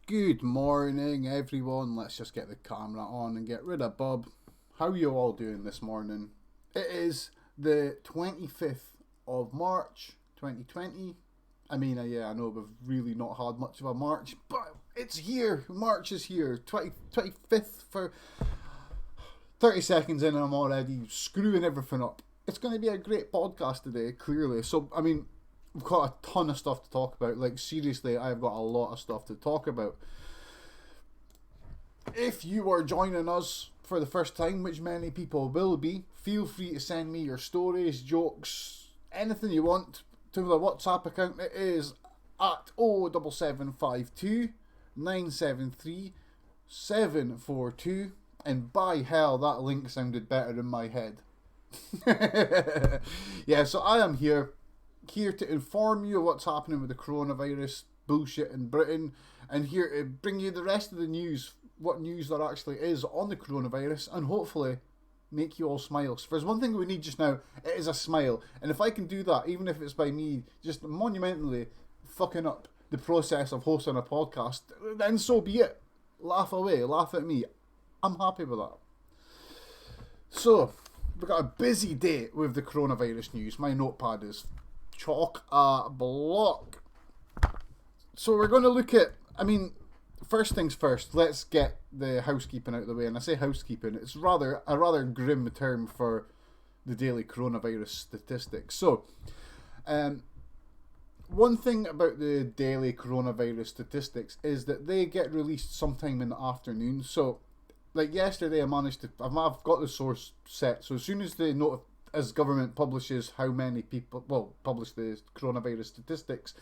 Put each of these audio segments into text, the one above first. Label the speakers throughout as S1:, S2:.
S1: Good morning, everyone. Let's just get the camera on and get rid of Bob. How are you all doing this morning? It is the 25th of March, 2020. I know we've really not had much of a March, but it's here. March is here. 25th for 30 seconds in and I'm already screwing everything up. It's going to be a great podcast today, clearly. We've got a ton of stuff to talk about. Like, seriously, I've got a lot of stuff to talk about. If you are joining us for the first time, which many people will be, feel free to send me your stories, jokes, anything you want to the WhatsApp account. It is at 07752 973 742. And by hell, that link sounded better in my head. Yeah, so I am here to inform you of what's happening with the coronavirus bullshit in Britain, and here to bring you the rest of the news, what news there actually is on the coronavirus, and hopefully make you all smile. So if there's one thing we need just now, it is a smile. And if I can do that, even if it's by me just monumentally fucking up the process of hosting a podcast, then so be it. Laugh away, laugh at me. I'm happy with that. So, we've got a busy day with the coronavirus news. My notepad is chock a block. So we're going to look at, first things first, let's get the housekeeping out of the way. And I say housekeeping, it's a rather grim term for the daily coronavirus statistics. So, one thing about the daily coronavirus statistics is that they get released sometime in the afternoon. So, like yesterday, I've got the source set. So as soon as as government publishes how many people, publish the coronavirus statistics,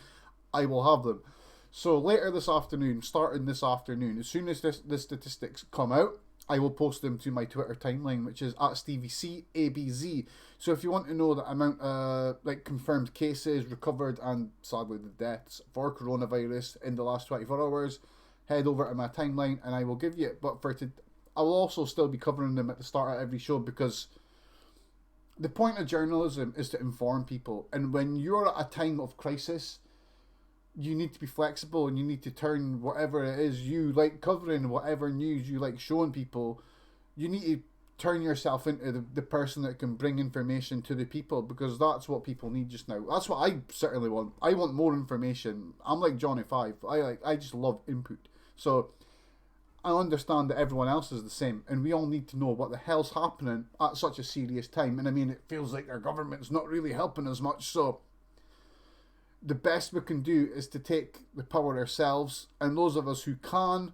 S1: I will have them. So later this afternoon, starting this afternoon, as soon as the statistics come out, I will post them to my Twitter timeline, which is at StevieCABZ. So if you want to know the amount of confirmed cases, recovered, and sadly the deaths for coronavirus in the last 24 hours, head over to my timeline and I will give you it. But I will also still be covering them at the start of every show, because the point of journalism is to inform people. And when you're at a time of crisis, you need to be flexible and you need to turn whatever it is you like covering, whatever news you like showing people, you need to turn yourself into the person that can bring information to the people, because that's what people need just now. That's what I certainly want. I want more information. I'm like Johnny Five. I just love input. So I understand that everyone else is the same, and we all need to know what the hell's happening at such a serious time. And it feels like our government's not really helping us much, so the best we can do is to take the power ourselves, and those of us who can,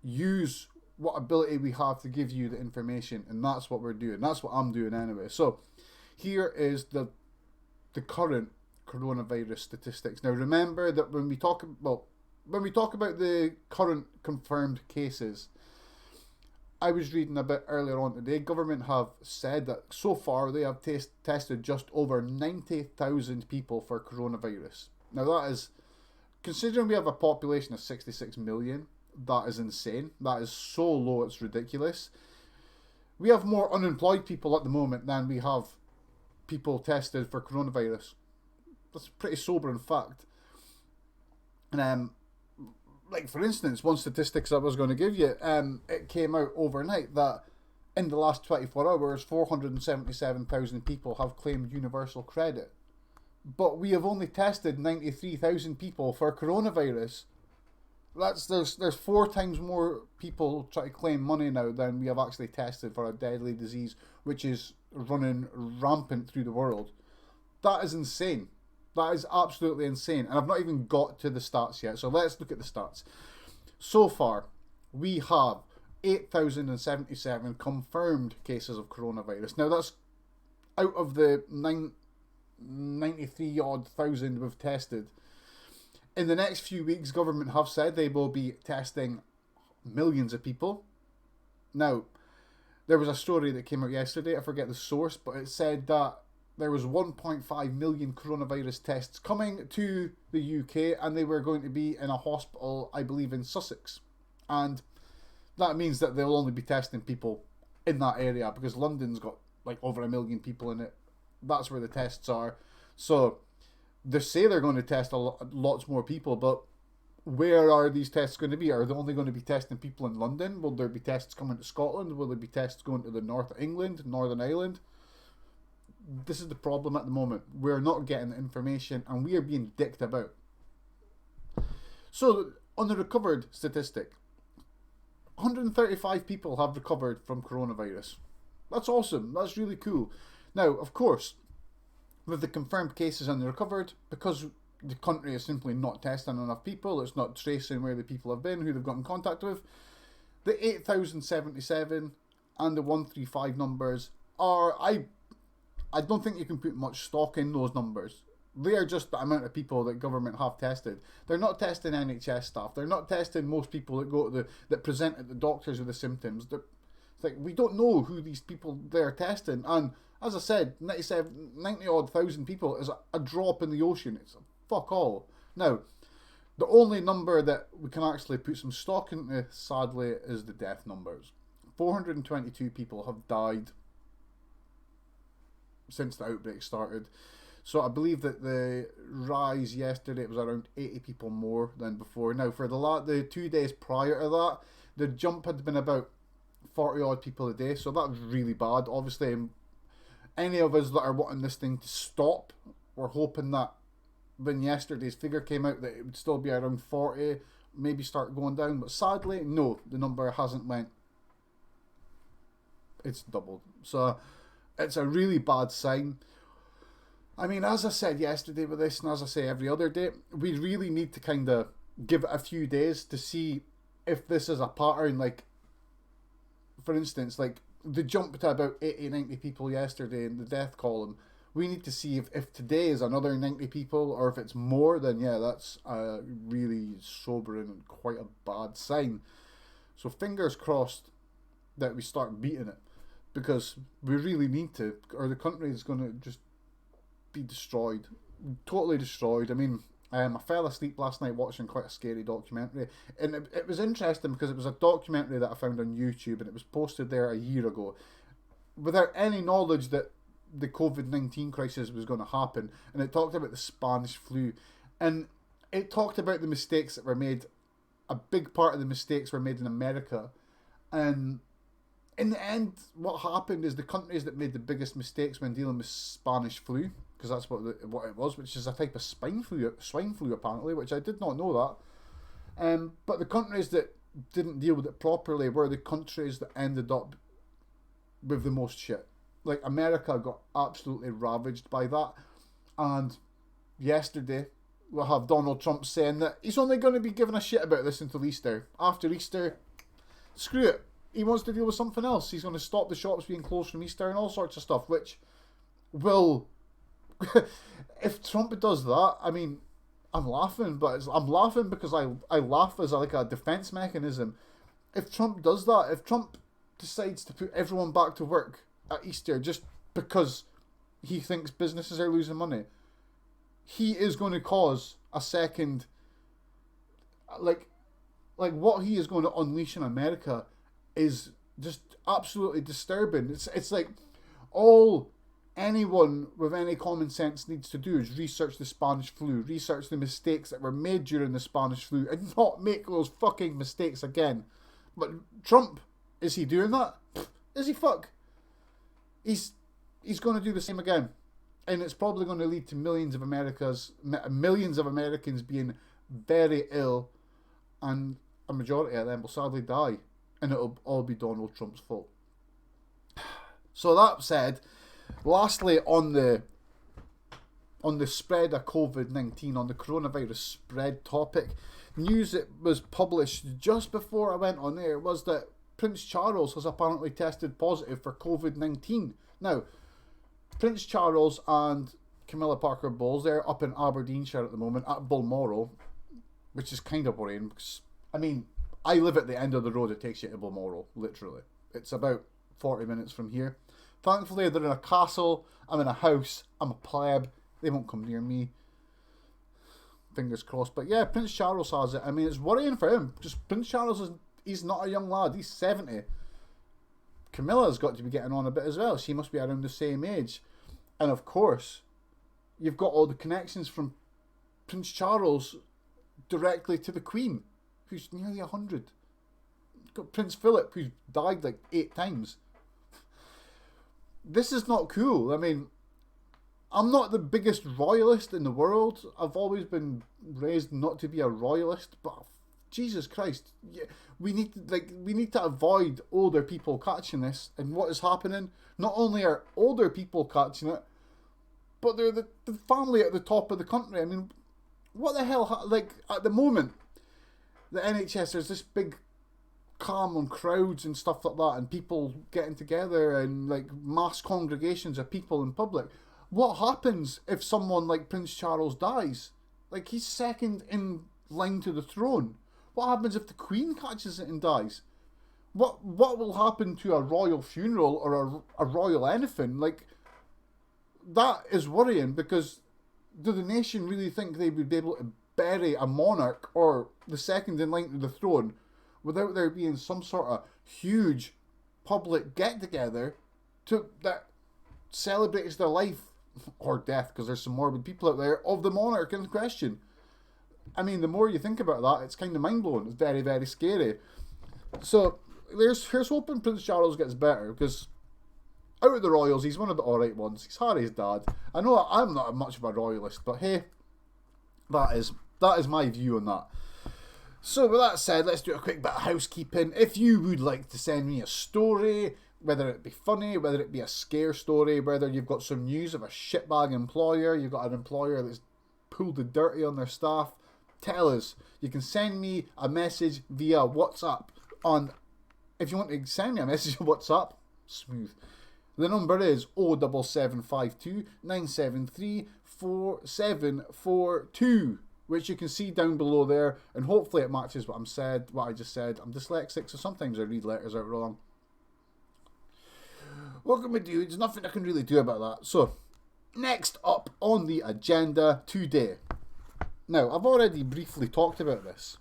S1: use what ability we have to give you the information, and that's what we're doing. That's what I'm doing anyway. So here is the current coronavirus statistics. Now remember that when we talk about the current confirmed cases, I was reading a bit earlier on today, government have said that so far they have tested just over 90,000 people for coronavirus. Now that is, considering we have a population of 66 million, that is insane. That is so low, it's ridiculous. We have more unemployed people at the moment than we have people tested for coronavirus. That's a pretty sobering fact. And for instance, one statistics I was going to give you, it came out overnight that in the last 24 hours, 477,000 people have claimed universal credit. But we have only tested 93,000 people for coronavirus. There's 4 times more people try to claim money now than we have actually tested for a deadly disease, which is running rampant through the world. That is insane. That is absolutely insane. And I've not even got to the stats yet. So let's look at the stats. So far, we have 8,077 confirmed cases of coronavirus. Now that's out of the 93 odd thousand we've tested. In the next few weeks, government have said they will be testing millions of people. Now, there was a story that came out yesterday, I forget the source, but it said that there was 1.5 million coronavirus tests coming to the UK, and they were going to be in a hospital, I believe, in Sussex. And that means that they'll only be testing people in that area, because London's got over 1 million people in it. That's where the tests are. So they say they're going to test lots more people, but where are these tests going to be? Are they only going to be testing people in London? Will there be tests coming to Scotland? Will there be tests going to the north of England, Northern Ireland? This is the problem at the moment. We're not getting the information and we are being dicked about. So, on the recovered statistic, 135 people have recovered from coronavirus. That's awesome. That's really cool. Now, of course, with the confirmed cases and the recovered, because the country is simply not testing enough people, it's not tracing where the people have been, who they've got in contact with, the 8,077 and the 135 numbers are, I don't think you can put much stock in those numbers. They are just the amount of people that government have tested. They're not testing NHS staff. They're not testing most people that go to that present at the doctors with the symptoms. It's like, we don't know who these people they're testing. And as I said, 90 odd thousand people is a drop in the ocean. It's fuck all. Now, the only number that we can actually put some stock into, sadly, is the death numbers. 422 people have died since the outbreak started. So I believe that the rise yesterday, it was around 80 people more than before. Now, for the 2 days prior to that, the jump had been about 40 odd people a day. So that was really bad. Obviously, any of us that are wanting this thing to stop, we're hoping that when yesterday's figure came out that it would still be around 40, maybe start going down. But sadly, no, the number hasn't went. It's doubled. So it's a really bad sign. I mean, as I said yesterday with this, and as I say every other day, we really need to kind of give it a few days to see if this is a pattern. Like, for instance, like the jump to about 80, 90 people yesterday in the death column, we need to see if today is another 90 people, or if it's more, then yeah, that's a really sobering and quite a bad sign. So fingers crossed that we start beating it, because we really need to, or the country is going to just be destroyed, totally destroyed. I mean, I fell asleep last night watching quite a scary documentary, and it was interesting because it was a documentary that I found on YouTube, and it was posted there a year ago, without any knowledge that the COVID-19 crisis was going to happen, and it talked about the Spanish flu, and it talked about the mistakes that were made. A big part of the mistakes were made in America, and in the end, what happened is the countries that made the biggest mistakes when dealing with Spanish flu, because that's what it was, which is a type of swine flu apparently, which I did not know that. But the countries that didn't deal with it properly were the countries that ended up with the most shit. Like, America got absolutely ravaged by that. And yesterday, we'll have Donald Trump saying that he's only going to be giving a shit about this until Easter. After Easter, screw it. He wants to deal with something else. He's going to stop the shops being closed from Easter and all sorts of stuff, which will... if Trump does that, I mean, I'm laughing, but I'm laughing because I laugh as like a defense mechanism. If Trump does that, if Trump decides to put everyone back to work at Easter just because he thinks businesses are losing money, he is going to cause a second, like what he is going to unleash in America is just absolutely disturbing. It's like all anyone with any common sense needs to do is research the Spanish flu, research the mistakes that were made during the Spanish flu, and not make those fucking mistakes again. But Trump, is he doing that? Is he fuck? He's going to do the same again, and it's probably going to lead to millions of Americans being very ill, and a majority of them will sadly die, and it'll all be Donald Trump's fault. So that said, lastly, on the spread of COVID-19, on the coronavirus spread topic, news that was published just before I went on air was that Prince Charles has apparently tested positive for COVID-19. Now, Prince Charles and Camilla Parker Bowles, they're up in Aberdeenshire at the moment, at Balmoral, which is kind of worrying because, I mean, I live at the end of the road it takes you to Balmoral, literally. It's about 40 minutes from here. Thankfully, they're in a castle, I'm in a house, I'm a pleb, they won't come near me. Fingers crossed. But yeah, Prince Charles has it. I mean, it's worrying for him. Just Prince Charles he's not a young lad, he's 70. Camilla's got to be getting on a bit as well. She must be around the same age. And of course, you've got all the connections from Prince Charles directly to the Queen, who's nearly 100. You've got Prince Philip, who's died like 8 times. This is not cool. I mean, I'm not the biggest royalist in the world. I've always been raised not to be a royalist, but Jesus Christ, we need to avoid older people catching this. And what is happening? Not only are older people catching it, but they're the family at the top of the country. I mean, what the hell? Like, at the moment, the NHS, there's this big calm on crowds and stuff like that, and people getting together and like mass congregations of people in public. What happens if someone like Prince Charles dies? Like, he's second in line to the throne. What happens if the Queen catches it and dies? What will happen to a royal funeral or a royal anything? Like, that is worrying, because do the nation really think they would be able to bury a monarch or the second in line to the throne without there being some sort of huge public get-together that celebrates the life or death, because there's some morbid people out there, of the monarch in question? I mean, the more you think about that, it's kind of mind-blowing. It's very, very scary. So, here's hoping Prince Charles gets better, because out of the royals, he's one of the alright ones. He's Harry's dad. I know I'm not much of a royalist, but hey, that is my view on that. So with that said, let's do a quick bit of housekeeping. If you would like to send me a story, whether it be funny, whether it be a scare story, whether you've got some news of a shitbag employer, you've got an employer that's pulled the dirty on their staff, tell us. You can send me a message via WhatsApp if you want to send me a message on WhatsApp, smooth. The number is 07752 973 4742, which you can see down below there, and hopefully it matches what I just said. I'm dyslexic, so sometimes I read letters out wrong. Welcome, my dudes. Nothing I can really do about that. So, next up on the agenda today. Now, I've already briefly talked about this.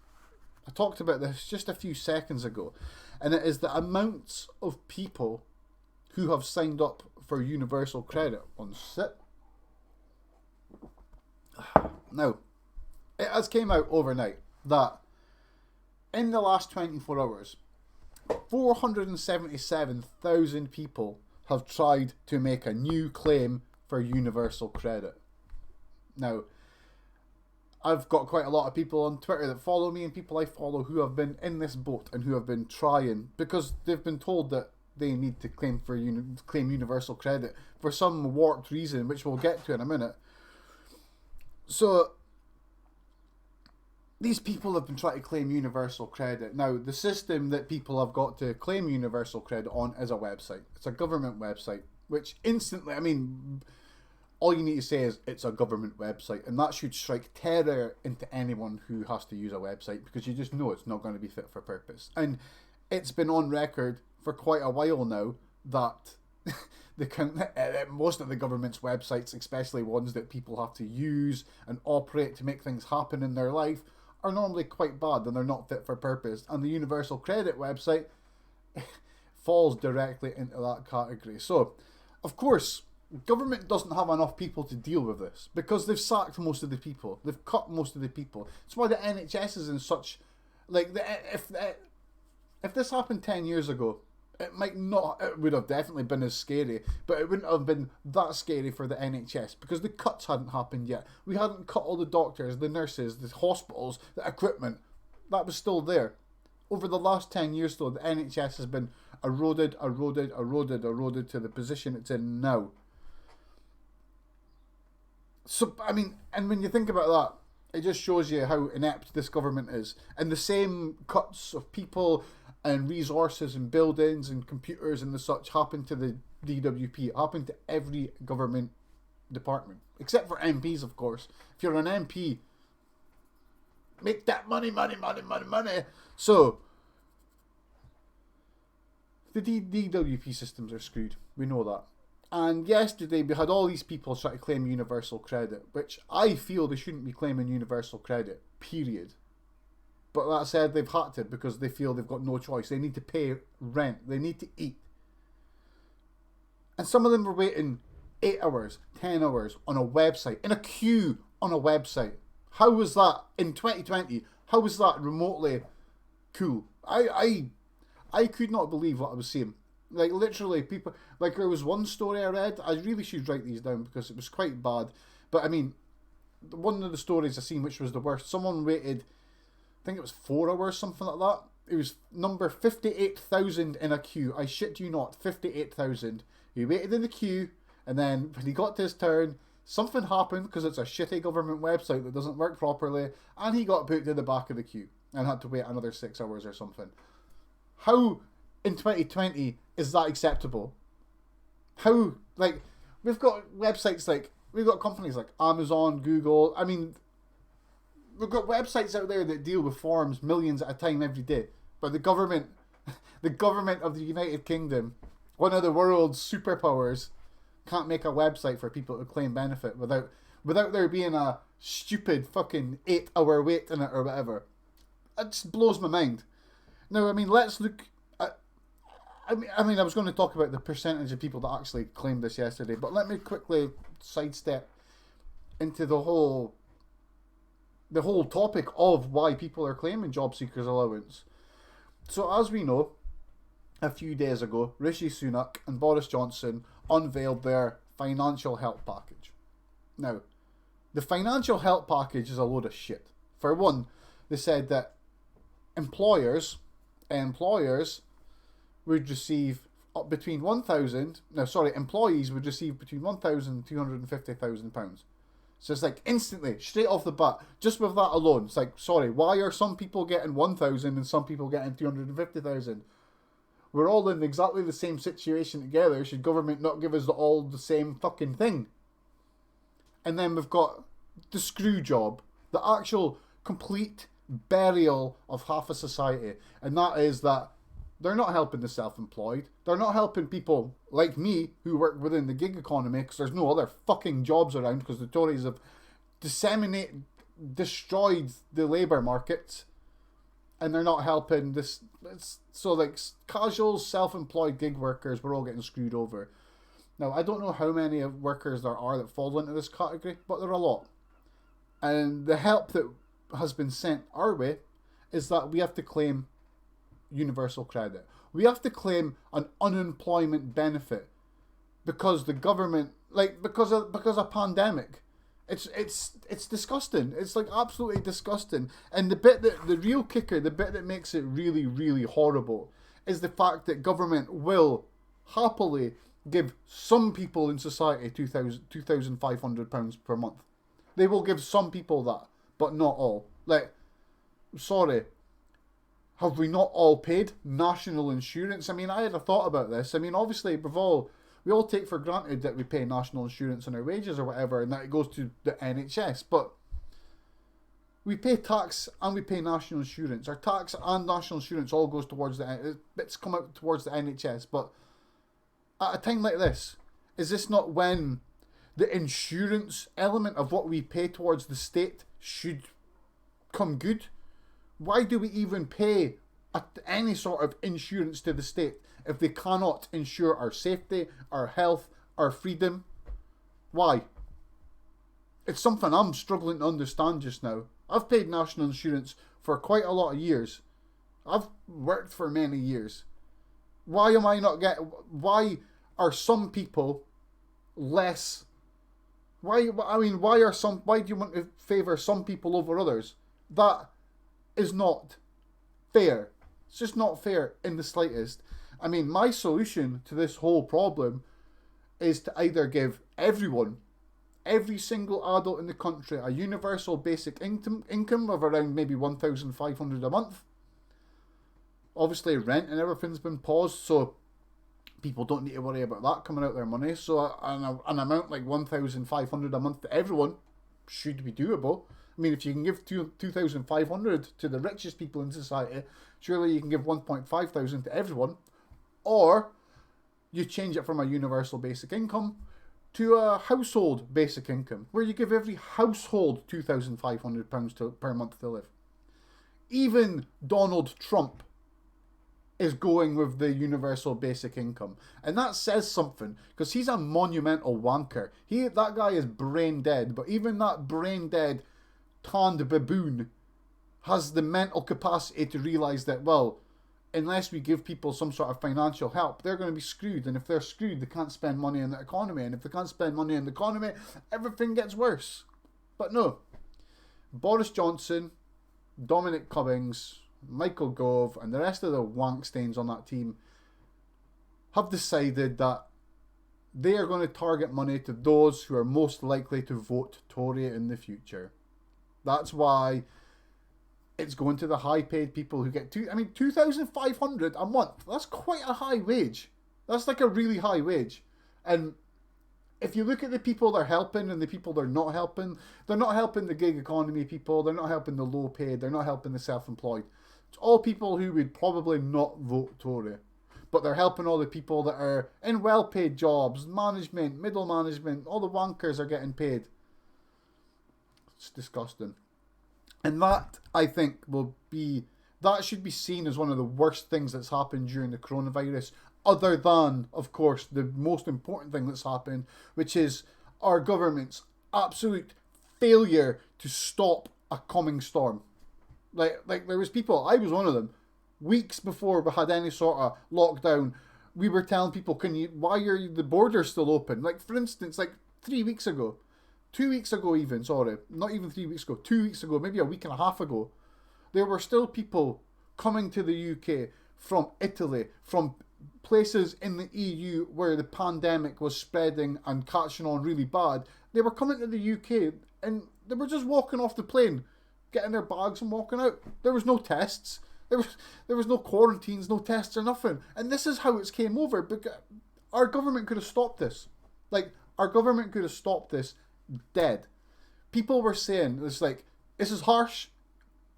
S1: I talked about this just a few seconds ago, and it is the amounts of people who have signed up for universal credit on SIP. Now, it has came out overnight that in the last 24 hours, 477,000 people have tried to make a new claim for universal credit. Now, I've got quite a lot of people on Twitter that follow me and people I follow who have been in this boat and who have been trying, because they've been told that they need to claim universal credit for some warped reason, which we'll get to in a minute. So, these people have been trying to claim universal credit. Now, the system that people have got to claim universal credit on is a website. It's a government website, which instantly, I mean, all you need to say is it's a government website, and that should strike terror into anyone who has to use a website, because you just know it's not going to be fit for purpose. And it's been on record for quite a while now that most of the government's websites, especially ones that people have to use and operate to make things happen in their life, are normally quite bad and they're not fit for purpose. And the Universal Credit website falls directly into that category. So, of course, government doesn't have enough people to deal with this, because they've sacked most of the people. They've cut most of the people. That's why the NHS is in such... Like, if this happened 10 years ago, it would have definitely been as scary, but it wouldn't have been that scary for the NHS, because the cuts hadn't happened yet. We hadn't cut all the doctors, the nurses, the hospitals, the equipment. That was still there. Over the last 10 years, though, the NHS has been eroded to the position it's in now. So, I mean, and when you think about that, it just shows you how inept this government is. And the same cuts of people and resources and buildings and computers and the such happen to the DWP, happen to every government department, except for MPs, of course. If you're an MP, make that money. So, the DWP systems are screwed. We know that. And yesterday we had all these people try to claim universal credit, which I feel they shouldn't be claiming universal credit, period. But that said, they've had to, because they feel they've got no choice. They need to pay rent. They need to eat. And some of them were waiting 8 hours, 10 hours on a website, in a queue on a website. How was that in 2020? How was that remotely cool? I could not believe what I was seeing. Like literally, people. Like there was one story I read. I really should write these down because it was quite bad. But I mean, one of the stories I seen, which was the worst. Someone waited, I think it was 4 hours, something like that. It was number 58,000 in a queue. I shit you not, 58,000. He waited in the queue, and then when he got to his turn, something happened because it's a shitty government website that doesn't work properly, and he got put to the back of the queue and had to wait another 6 hours or something. How in 2020 is that acceptable? How, like, we've got websites like, we've got companies like Amazon, Google. I mean, we've got websites out there that deal with forms millions at a time every day. But the government of the United Kingdom, one of the world's superpowers, can't make a website for people to claim benefit without there being a stupid fucking 8-hour wait in it or whatever. It just blows my mind. Now, I mean, let's look at... I mean, I was going to talk about the percentage of people that actually claimed this yesterday, but let me quickly sidestep into the whole topic of why people are claiming job seekers allowance. So as we know, a few days ago, Rishi Sunak and Boris Johnson unveiled their financial help package. Now, the financial help package is a load of shit. For one, they said that employers would receive between employees would receive between £1,000 and £250,000. So it's like instantly, straight off the bat, just with that alone, it's like, sorry, why are some people getting 1,000 and some people getting 250,000? We're all in exactly the same situation together. Should government not give us all the same fucking thing? And then we've got the screw job, the actual complete burial of half a society, and that is that they're not helping the self-employed. They're not helping people like me who work within the gig economy because there's no other fucking jobs around because the Tories have destroyed the labour market, and they're not helping this. So like casual self-employed gig workers, we're all getting screwed over. Now, I don't know how many workers there are that fall into this category, but there are a lot. And the help that has been sent our way is that we have to claim universal credit. We have to claim an unemployment benefit because the government, like because of pandemic. It's disgusting. It's like absolutely disgusting. And the real kicker, the bit that makes it really, really horrible is the fact that government will happily give some people in society £2,500 per month. They will give some people that, but not all. Like, sorry, have we not all paid national insurance? I mean, I had a thought about this. I mean, obviously, we all take for granted that we pay national insurance on our wages or whatever, and that it goes to the NHS. But we pay tax and we pay national insurance. Our tax and national insurance all goes towards bits come out towards the NHS. But at a time like this, is this not when the insurance element of what we pay towards the state should come good? Why do we even pay any sort of insurance to the state if they cannot ensure our safety, our health, our freedom? Why? It's something I'm struggling to understand just now. I've paid national insurance for quite a lot of years. I've worked for many years. Why am I not getting... Why are some people less... Why do you want to favour some people over others? That is not fair. It's just not fair in the slightest. I mean, my solution to this whole problem is to either give everyone, every single adult in the country, a universal basic income of around maybe £1,500 a month. Obviously, rent and everything's been paused, so people don't need to worry about that coming out of their money. So an amount like £1,500 a month to everyone should be doable. I mean, if you can give £2,500 to the richest people in society, surely you can give £1,500 to everyone. Or you change it from a universal basic income to a household basic income, where you give every household £2,500 per month to live. Even Donald Trump is going with the universal basic income. And that says something, because he's a monumental wanker. That guy is brain dead, but even that brain dead tanned baboon has the mental capacity to realise that, well, unless we give people some sort of financial help, they're going to be screwed. And if they're screwed, they can't spend money on the economy. And if they can't spend money on the economy, everything gets worse. But no. Boris Johnson, Dominic Cummings, Michael Gove, and the rest of the wankstains on that team have decided that they are going to target money to those who are most likely to vote Tory in the future. That's why it's going to the high-paid people who get $2,500 a month. That's quite a high wage. That's like a really high wage. And if you look at the people they're helping and the people they're not helping the gig economy people, they're not helping the low-paid, they're not helping the self-employed. It's all people who would probably not vote Tory. But they're helping all the people that are in well-paid jobs, management, middle management, all the wankers are getting paid. It's disgusting. And that, I think, that should be seen as one of the worst things that's happened during the coronavirus, other than, of course, the most important thing that's happened, which is our government's absolute failure to stop a coming storm. Like there was people, I was one of them, weeks before we had any sort of lockdown, we were telling people, why are the borders still open? Like, for instance, like 3 weeks ago, 2 weeks ago even, sorry, not even 3 weeks ago, 2 weeks ago, maybe a week and a half ago, there were still people coming to the UK from Italy, from places in the EU where the pandemic was spreading and catching on really bad. They were coming to the UK and they were just walking off the plane, getting their bags and walking out. There was no tests. There was no quarantines, no tests or nothing. And this is how it's came over. Because our government could have stopped this. Like, our government could have stopped this dead. People were saying, it's like, this is harsh.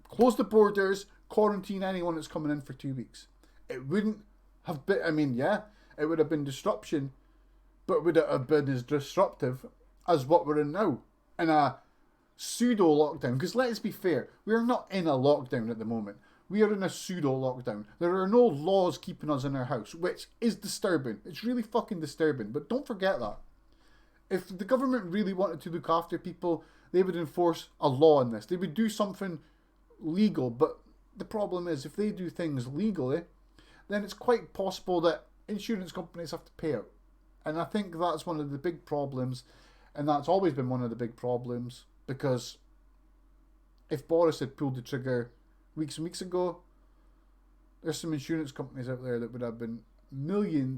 S1: Close the borders. Quarantine anyone that's coming in for 2 weeks. It wouldn't have been, it would have been disruption. But would it have been as disruptive as what we're in now? In a pseudo lockdown. Because let's be fair, we're not in a lockdown at the moment. We are in a pseudo lockdown. There are no laws keeping us in our house, which is disturbing. It's really fucking disturbing. But don't forget that. If the government really wanted to look after people, they would enforce a law on this. They would do something legal. But the problem is, if they do things legally, then it's quite possible that insurance companies have to pay out. And I think that's one of the big problems. And that's always been one of the big problems. Because if Boris had pulled the trigger weeks and weeks ago, there's some insurance companies out there that would have been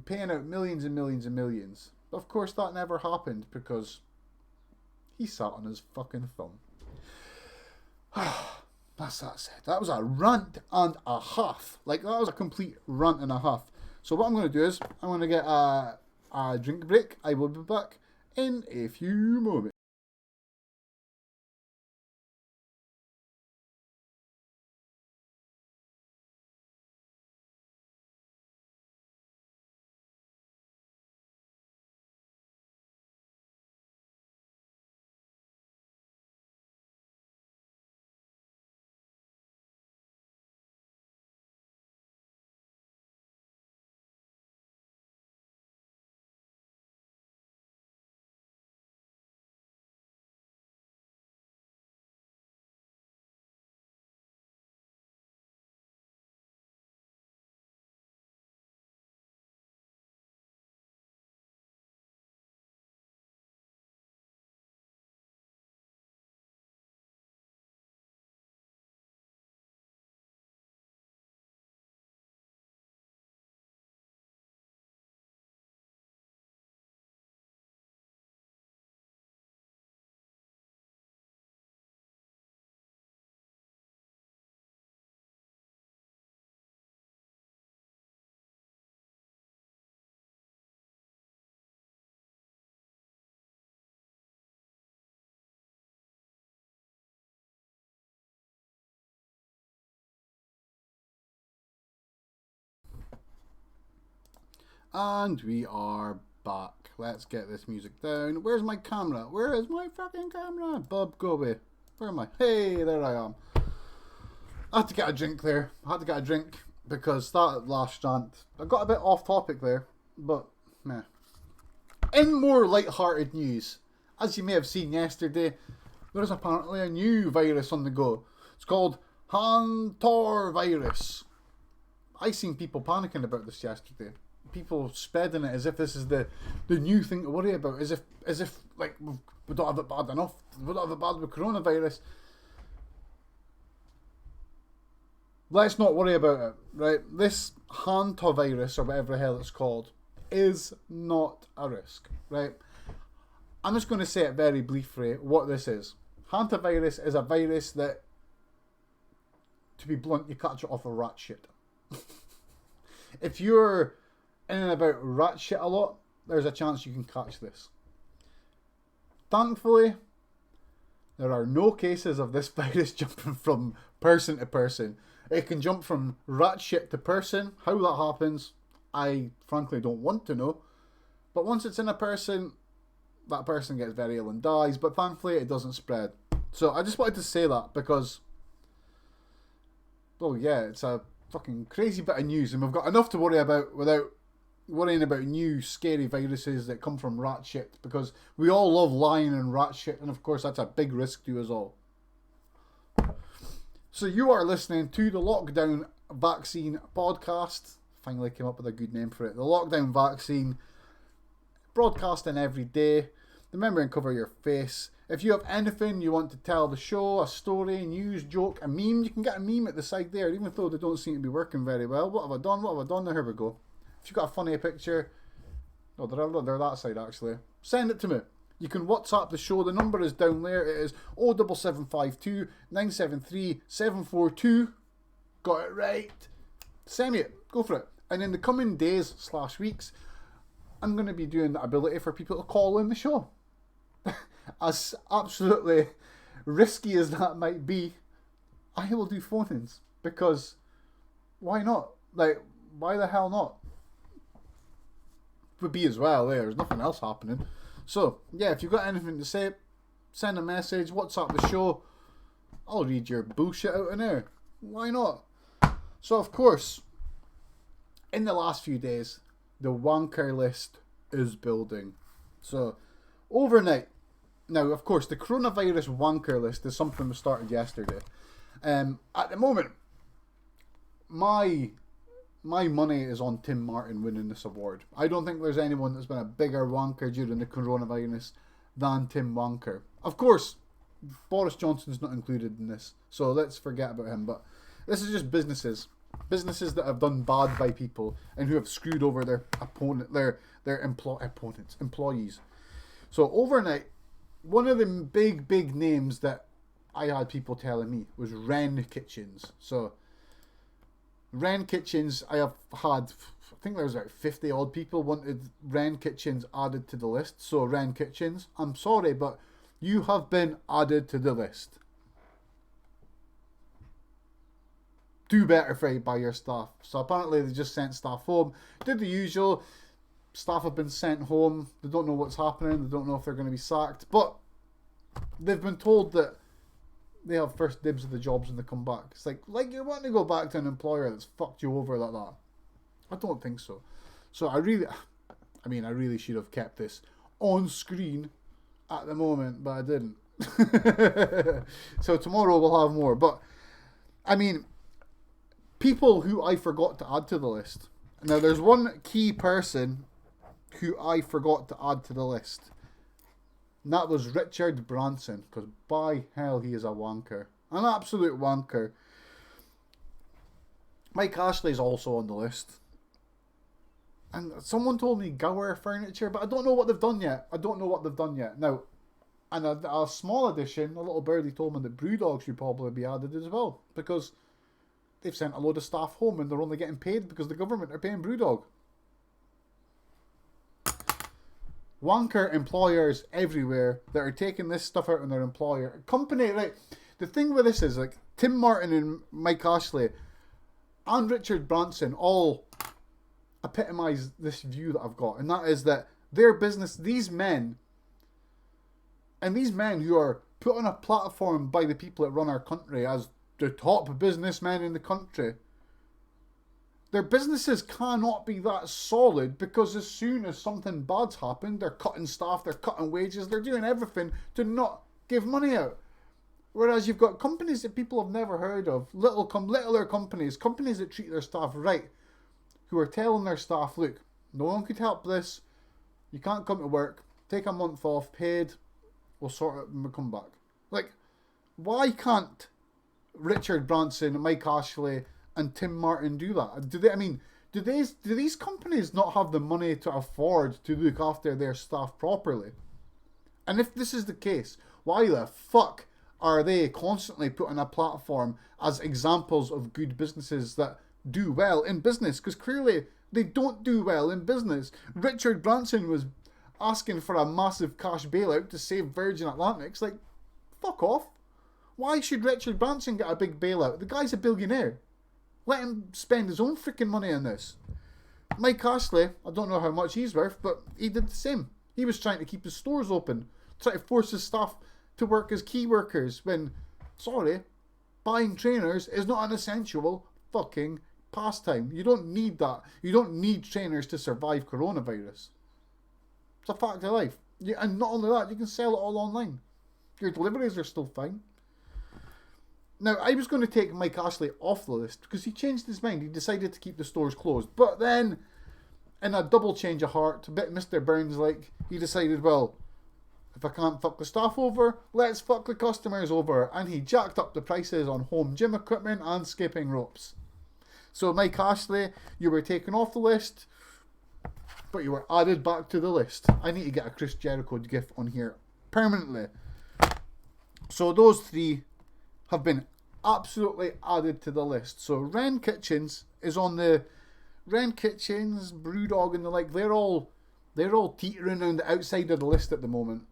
S1: paying out millions and millions and millions. But of course that never happened because he sat on his fucking thumb. That's that said. That was a rant and a half. Like, that was a complete rant and a half. So what I'm going to do is, I'm going to get a drink break. I will be back in a few moments. And we are back. Let's get this music down. Where's my camera? Where is my fucking camera? Bob, go away. Where am I? Hey, there I am. I had to get a drink there. I had to get a drink because that last rant, I got a bit off topic there, but meh. In more light-hearted news, as you may have seen yesterday, There's apparently a new virus on the go. It's called Hantor virus. I seen people panicking about this yesterday. People spreading it as if this is the new thing to worry about. As if like we don't have it bad enough. We don't have it bad with coronavirus. Let's not worry about it, right? This hantavirus, or whatever the hell it's called, is not a risk, right? I'm just going to say it very briefly what this is. Hantavirus is a virus that, to be blunt, you catch it off of rat shit. If you're in and about rat shit a lot, there's a chance you can catch this. Thankfully, there are no cases of this virus jumping from person to person. It can jump from rat shit to person. How that happens, I frankly don't want to know. But once it's in a person, that person gets very ill and dies. But thankfully, it doesn't spread. So I just wanted to say that because, well, yeah, it's a fucking crazy bit of news. And we've got enough to worry about without worrying about new scary viruses that come from rat shit. Because we all love lying and rat shit. And of course, that's a big risk to us all. So you are listening to the Lockdown Vaccine Podcast. Finally came up with a good name for it. The Lockdown Vaccine, broadcasting every day. Remember and cover your face. If you have anything you want to tell the show, a story, news, joke, a meme, you can get a meme at the side there, even though they don't seem to be working very well. What have I done? What have I done? Now, here we go. If you've got a funny picture, oh, they're that side actually. Send it to me. You can WhatsApp the show. The number is down there. It is 07752 973 742. Got it right. Send me it. Go for it. And in the coming days / weeks, I'm going to be doing the ability for people to call in the show. As absolutely risky as that might be, I will do phone-ins. Because why not? Like, why the hell not? Would be as well. There's nothing else happening. So, yeah, if you've got anything to say, send a message, WhatsApp the show. I'll read your bullshit out in there. Why not? So, of course, in the last few days, the Wanker list is building. So, overnight. Now, of course, the coronavirus Wanker list is something we started yesterday. At the moment, my money is on Tim Martin winning this award. I don't think there's anyone that's been a bigger wanker during the coronavirus than Tim Wanker. Of course, Boris Johnson's not included in this, so let's forget about him. But this is just businesses that have done bad by people and who have screwed over their employees. So overnight, one of the big names that I had people telling me was Wren Kitchens. So Wren Kitchens, I have had, I think there was about 50 odd people wanted Wren Kitchens added to the list. So Wren Kitchens, I'm sorry, but you have been added to the list. Do better by your staff. So apparently they just sent staff home. Did the usual. Staff have been sent home. They don't know what's happening. They don't know if they're going to be sacked. But they've been told that they have first dibs of the jobs when they come back. It's like you're wanting to go back to an employer that's fucked you over like that. I don't think so. So I really should have kept this on screen at the moment, but I didn't. So tomorrow we'll have more. But I mean, people who I forgot to add to the list. Now there's one key person who I forgot to add to the list. And that was Richard Branson, because by hell he is a wanker. An absolute wanker. Mike Ashley's also on the list. And someone told me Gower Furniture, but I don't know what they've done yet. Now, and a small addition, a little birdie told me that Brewdog should probably be added as well, because they've sent a load of staff home and they're only getting paid because the government are paying Brewdog. Wanker employers everywhere that are taking this stuff out on their employer. Company, right? The thing with this is, like, Tim Martin and Mike Ashley and Richard Branson all epitomise this view that I've got. And that is that their business, these men who are put on a platform by the people that run our country as the top businessmen in the country, their businesses cannot be that solid, because as soon as something bad's happened, they're cutting staff, they're cutting wages, they're doing everything to not give money out. Whereas you've got companies that people have never heard of, littler companies that treat their staff right, who are telling their staff, look, no one could help this, you can't come to work, take a month off, paid, we'll sort it when we come back. Like, why can't Richard Branson, Mike Ashley, and Tim Martin do that? Do these companies not have the money to afford to look after their staff properly? And if this is the case, why the fuck are they constantly put on a platform as examples of good businesses that do well in business? Because clearly they don't do well in business. Richard Branson was asking for a massive cash bailout to save Virgin Atlantic. It's like, fuck off. Why should Richard Branson get a big bailout? The guy's a billionaire. Let him spend his own freaking money on this. Mike Ashley, I don't know how much he's worth, but he did the same. He was trying to keep his stores open, trying to force his staff to work as key workers when, sorry, buying trainers is not an essential fucking pastime. You don't need that. You don't need trainers to survive coronavirus. It's a fact of life. And not only that, you can sell it all online. Your deliveries are still fine. Now, I was going to take Mike Ashley off the list because he changed his mind. He decided to keep the stores closed. But then, in a double change of heart, a bit Mr. Burns like, he decided, well, if I can't fuck the staff over, let's fuck the customers over. And he jacked up the prices on home gym equipment and skipping ropes. So Mike Ashley, you were taken off the list, but you were added back to the list. I need to get a Chris Jericho gif on here permanently. So those three have been absolutely added to the list. So Wren Kitchens is on the Wren Kitchens, Brewdog and the like. They're all teetering on the outside of the list at the moment.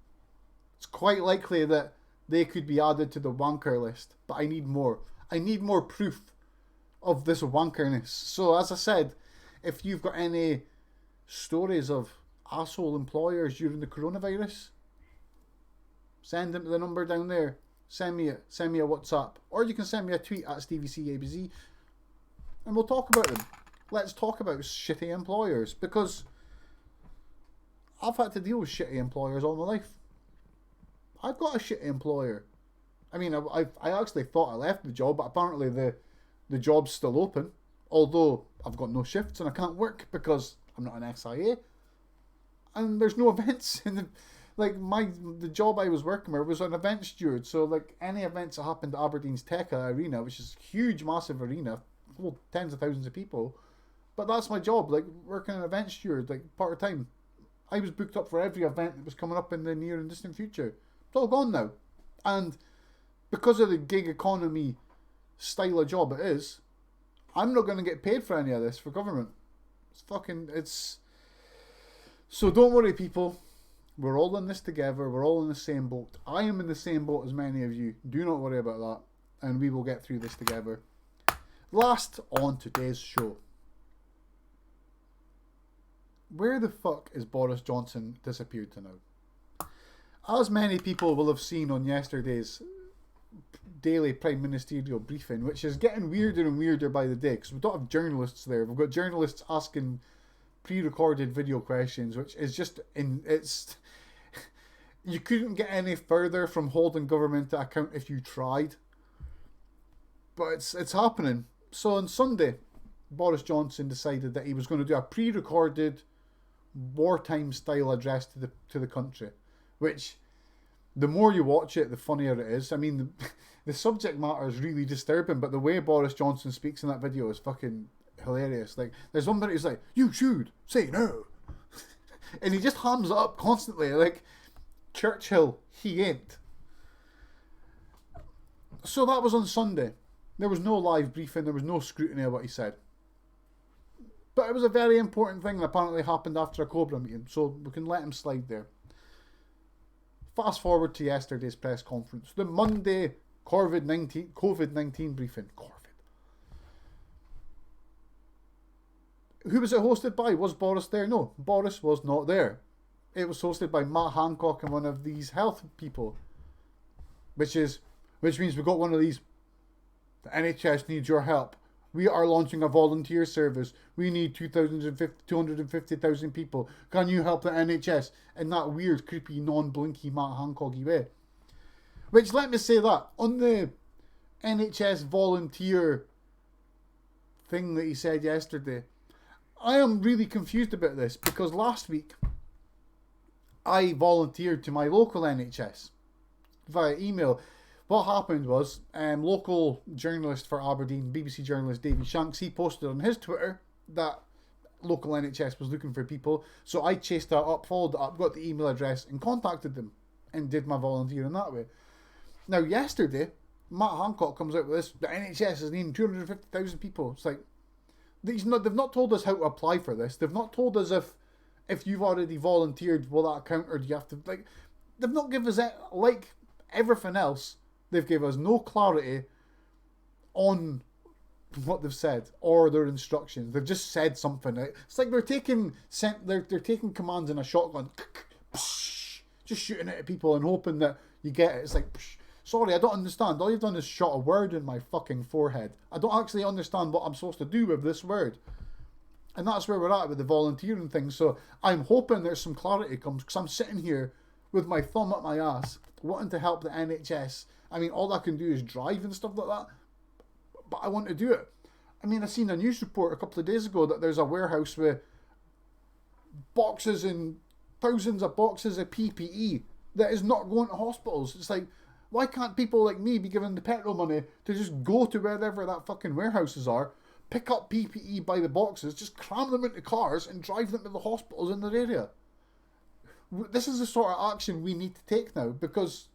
S1: It's quite likely that they could be added to the wanker list, but I need more. I need more proof of this wankerness. So as I said, if you've got any stories of asshole employers during the coronavirus, send them to the number down there. Send me a WhatsApp, or you can send me a tweet at StevieCABZ, and we'll talk about them. Let's talk about shitty employers, because I've had to deal with shitty employers all my life. I've got a shitty employer. I mean, I actually thought I left the job, but apparently the job's still open, although I've got no shifts and I can't work because I'm not an SIA, and there's no events in the. Like, the job I was working with was an event steward, so like any events that happened at Aberdeen's Tekka Arena, which is a huge, massive arena, full tens of thousands of people, but that's my job, like working an event steward, like part time. I was booked up for every event that was coming up in the near and distant future. It's all gone now, and because of the gig economy style of job it is, I'm not going to get paid for any of this for government. It's so don't worry, people. We're all in this together. We're all in the same boat. I am in the same boat as many of you. Do not worry about that. And we will get through this together. Last on today's show. Where the fuck is Boris Johnson disappeared to now? As many people will have seen on yesterday's daily Prime Ministerial briefing, which is getting weirder and weirder by the day, because we don't have journalists there. We've got journalists asking pre-recorded video questions, which is just you couldn't get any further from holding government to account if you tried, but it's happening. So on Sunday, Boris Johnson decided that he was going to do a pre-recorded wartime style address to the country, which the more you watch it, the funnier it is. I mean, the subject matter is really disturbing, but the way Boris Johnson speaks in that video is fucking hilarious. Like, there's one minute he's like, "You should say no," and he just hams it up constantly, like Churchill. He ain't. So that was on Sunday. There was no live briefing. There was no scrutiny of what he said. But it was a very important thing that apparently happened after a Cobra meeting, so we can let him slide there. Fast forward to yesterday's press conference, the Monday COVID-19 briefing. Who was it hosted by? Was Boris there? No, Boris was not there. It was hosted by Matt Hancock and one of these health people, which means we got one of these. The NHS needs your help. We are launching a volunteer service. We need 250,000 people. Can you help the NHS? In that weird, creepy, non-blinky Matt Hancocky way. Which, let me say that, on the NHS volunteer thing that he said yesterday, I am really confused about this, because last week I volunteered to my local NHS via email. What happened was, local journalist for Aberdeen, BBC journalist David Shanks, he posted on his Twitter that local NHS was looking for people. So I chased that up, followed it up, got the email address and contacted them and did my volunteering that way. Now yesterday, Matt Hancock comes out with this, the NHS is needing 250,000 people. It's like, they've not told us how to apply for this. They've not told us if you've already volunteered, will that count, or do you have to, like, they've not given us it, like everything else. They've given us no clarity on what they've said or their instructions. They've just said something. It's like they're taking commands in a shotgun, just shooting it at people and hoping that you get it. It's like, sorry, I don't understand. All you've done is shot a word in my fucking forehead. I don't actually understand what I'm supposed to do with this word. And that's where we're at with the volunteering thing. So I'm hoping there's some clarity comes, because I'm sitting here with my thumb up my ass wanting to help the NHS. I mean, all I can do is drive and stuff like that, but I want to do it. I mean, I seen a news report a couple of days ago that there's a warehouse with boxes and thousands of boxes of PPE that is not going to hospitals. It's like, why can't people like me be given the petrol money to just go to wherever that fucking warehouses are, pick up PPE by the boxes, just cram them into cars and drive them to the hospitals in their area? This is the sort of action we need to take now, because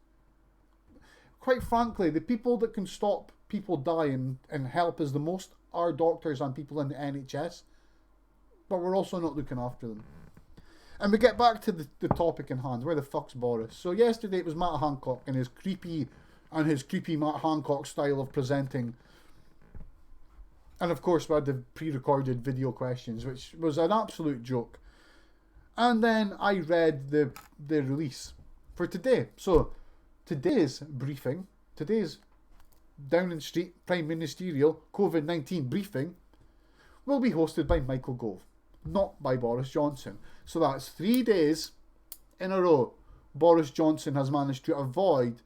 S1: quite frankly, the people that can stop people dying and help us the most are doctors and people in the NHS, but we're also not looking after them. And we get back to the topic in hand. Where the fuck's Boris? So yesterday it was Matt Hancock and his creepy Matt Hancock style of presenting. And of course we had the pre-recorded video questions, which was an absolute joke. And then I read the release for today. So today's briefing, today's Downing Street Prime Ministerial COVID-19 briefing will be hosted by Michael Gove, not by Boris Johnson. So that's 3 days in a row Boris Johnson has managed to avoid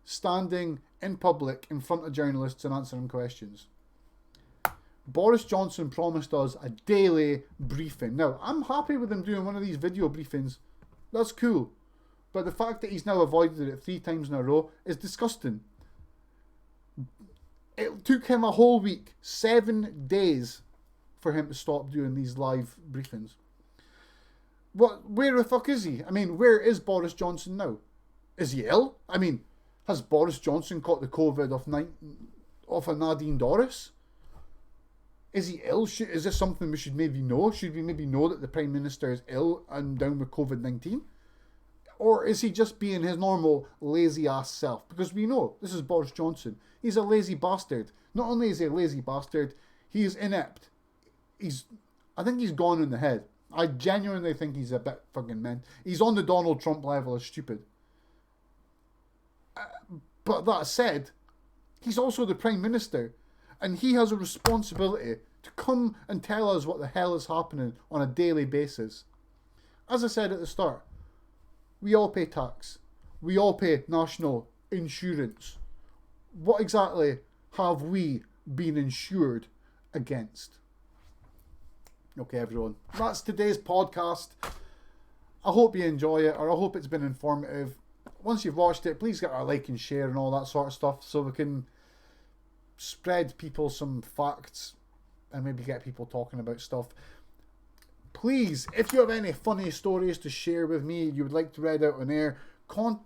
S1: standing in public in front of journalists and answering questions. Boris Johnson promised us a daily briefing. Now, I'm happy with him doing one of these video briefings. That's cool. But the fact that he's now avoided it 3 times in a row is disgusting. It took him a whole week, 7 days, for him to stop doing these live briefings. Where the fuck is he? I mean, where is Boris Johnson now? Is he ill? I mean, has Boris Johnson caught the COVID of a Nadine Dorris? Is he ill? Is this something we should maybe know? Should we maybe know that the Prime Minister is ill and down with COVID-19? Or is he just being his normal lazy ass self? Because we know this is Boris Johnson. He's a lazy bastard. Not only is he a lazy bastard, he is inept. I think he's gone in the head. I genuinely think he's a bit fucking meant. He's on the Donald Trump level of stupid. But that said, he's also the Prime Minister, and he has a responsibility to come and tell us what the hell is happening on a daily basis. As I said at the start, we all pay tax. We all pay national insurance. What exactly have we been insured against? Okay, everyone. That's today's podcast. I hope you enjoy it, or I hope it's been informative. Once you've watched it, please get a like and share and all that sort of stuff so we can spread people some facts and maybe get people talking about stuff. Please, if you have any funny stories to share with me you would like to read out on air,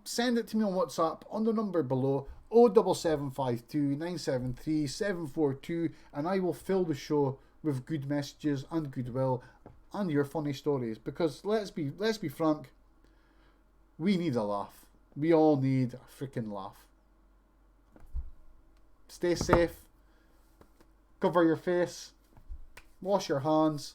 S1: send it to me on WhatsApp on the number below, 07752 973 742, and I will fill the show with good messages and goodwill and your funny stories, because let's be frank, we need a laugh. We all need a freaking laugh. Stay safe, cover your face, wash your hands,